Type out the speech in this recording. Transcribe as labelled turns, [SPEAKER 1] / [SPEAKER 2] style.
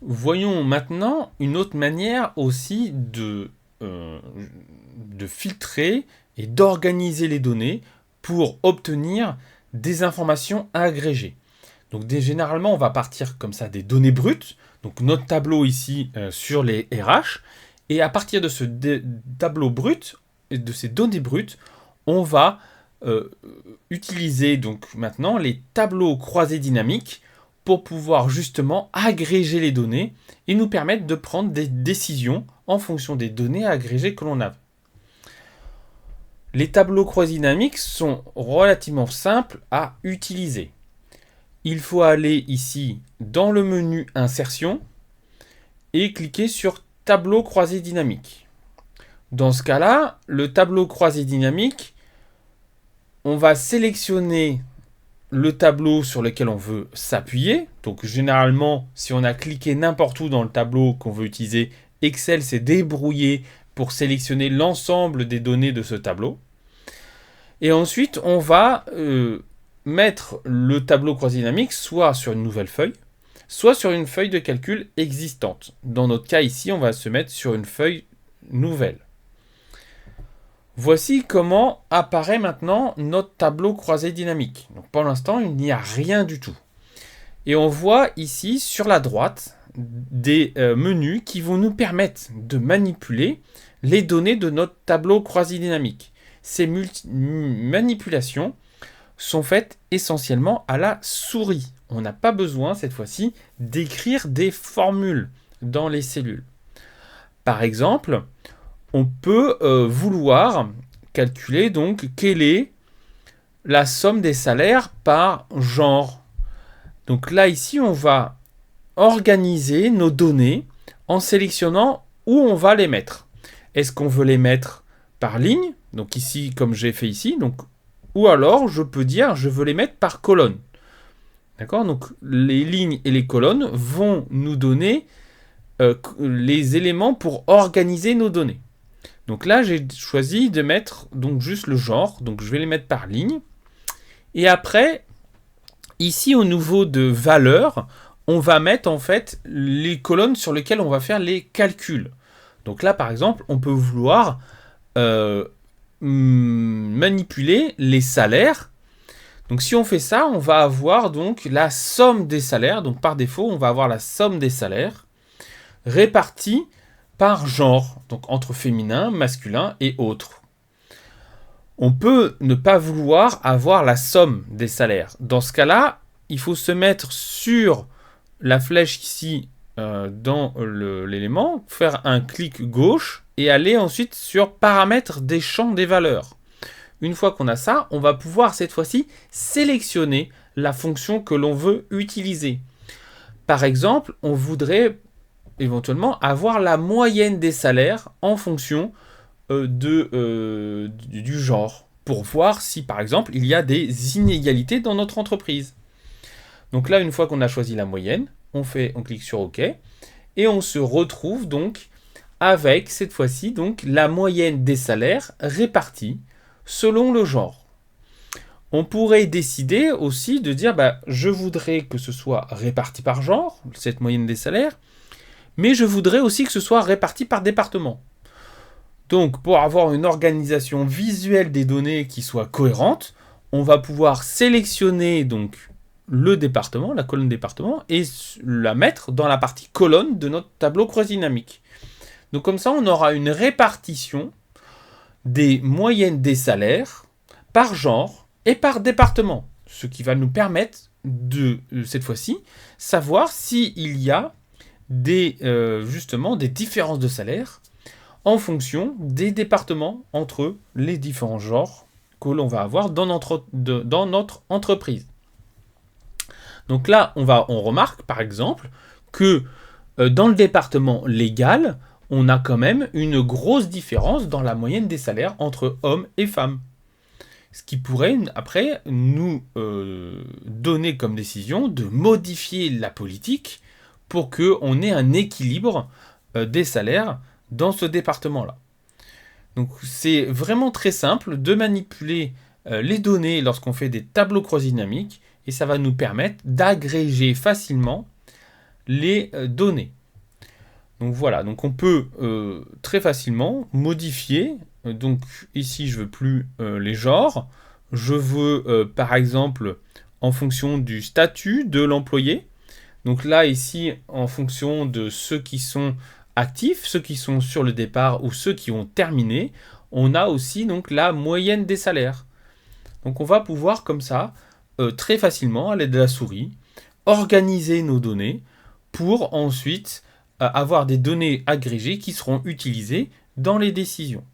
[SPEAKER 1] Voyons maintenant une autre manière aussi de filtrer et d'organiser les données pour obtenir des informations agrégées. Donc généralement, on va partir comme ça des données brutes, donc notre tableau ici sur les RH, et à partir de ce tableau brut, et de ces données brutes, on va euh, utiliser donc maintenant les tableaux croisés dynamiques pour pouvoir justement agréger les données et nous permettre de prendre des décisions en fonction des données agrégées que l'on a. Les tableaux croisés dynamiques sont relativement simples à utiliser. Il faut aller ici dans le menu Insertion et cliquer sur Tableau croisé dynamique. Dans ce cas-là, le tableau croisé dynamique, on va sélectionner le tableau sur lequel on veut s'appuyer. Donc généralement, si on a cliqué n'importe où dans le tableau qu'on veut utiliser, Excel s'est débrouillé pour sélectionner l'ensemble des données de ce tableau. Et ensuite, on va mettre le tableau croisé dynamique soit sur une nouvelle feuille, soit sur une feuille de calcul existante. Dans notre cas ici, on va se mettre sur une feuille nouvelle. Voici comment apparaît maintenant notre tableau croisé dynamique. Donc pour l'instant, il n'y a rien du tout. Et on voit ici sur la droite des menus qui vont nous permettre de manipuler les données de notre tableau croisé dynamique. Ces manipulations sont faites essentiellement à la souris. On n'a pas besoin cette fois-ci d'écrire des formules dans les cellules. Par exemple, on peut vouloir calculer donc quelle est la somme des salaires par genre. Donc là ici on va organiser nos données en sélectionnant où on va les mettre. Est-ce qu'on veut les mettre par ligne, donc ici comme j'ai fait ici, donc, ou alors je peux dire je veux les mettre par colonne. D'accord. Donc les lignes et les colonnes vont nous donner les éléments pour organiser nos données. Donc là, j'ai choisi de mettre donc juste le genre. Donc je vais les mettre par ligne. Et après, ici au niveau de valeur, on va mettre en fait les colonnes sur lesquelles on va faire les calculs. Donc là, par exemple, on peut vouloir manipuler les salaires. Donc si on fait ça, on va avoir donc la somme des salaires. Donc par défaut, on va avoir la somme des salaires répartie par genre, donc entre féminin, masculin et autres. On peut ne pas vouloir avoir la somme des salaires. Dans ce cas-là, il faut se mettre sur la flèche ici dans l'élément, faire un clic gauche et aller ensuite sur paramètres des champs des valeurs. Une fois qu'on a ça, on va pouvoir cette fois-ci sélectionner la fonction que l'on veut utiliser. Par exemple, on voudrait éventuellement avoir la moyenne des salaires en fonction du genre, pour voir si par exemple il y a des inégalités dans notre entreprise. Donc là, une fois qu'on a choisi la moyenne, on clique sur OK et on se retrouve donc avec cette fois-ci donc la moyenne des salaires répartis selon le genre. On pourrait décider aussi de dire je voudrais que ce soit réparti par genre, cette moyenne des salaires, mais je voudrais aussi que ce soit réparti par département. Donc, pour avoir une organisation visuelle des données qui soit cohérente, on va pouvoir sélectionner donc le département, la colonne département, et la mettre dans la partie colonne de notre tableau croisé dynamique. Donc comme ça, on aura une répartition des moyennes des salaires par genre et par département, ce qui va nous permettre de, cette fois-ci, savoir s'il y a justement des différences de salaire en fonction des départements entre les différents genres que l'on va avoir dans notre entreprise. Donc là, on remarque par exemple que dans le département légal, on a quand même une grosse différence dans la moyenne des salaires entre hommes et femmes. Ce qui pourrait après nous donner comme décision de modifier la politique pour qu'on ait un équilibre des salaires dans ce département-là. Donc c'est vraiment très simple de manipuler les données lorsqu'on fait des tableaux croisés dynamiques et ça va nous permettre d'agréger facilement les données. Donc voilà, donc on peut très facilement modifier. Donc ici, je veux plus les genres. Je veux, par exemple, en fonction du statut de l'employé. Donc là, ici, en fonction de ceux qui sont actifs, ceux qui sont sur le départ ou ceux qui ont terminé, on a aussi donc la moyenne des salaires. Donc on va pouvoir comme ça, très facilement, à l'aide de la souris, organiser nos données pour ensuite avoir des données agrégées qui seront utilisées dans les décisions.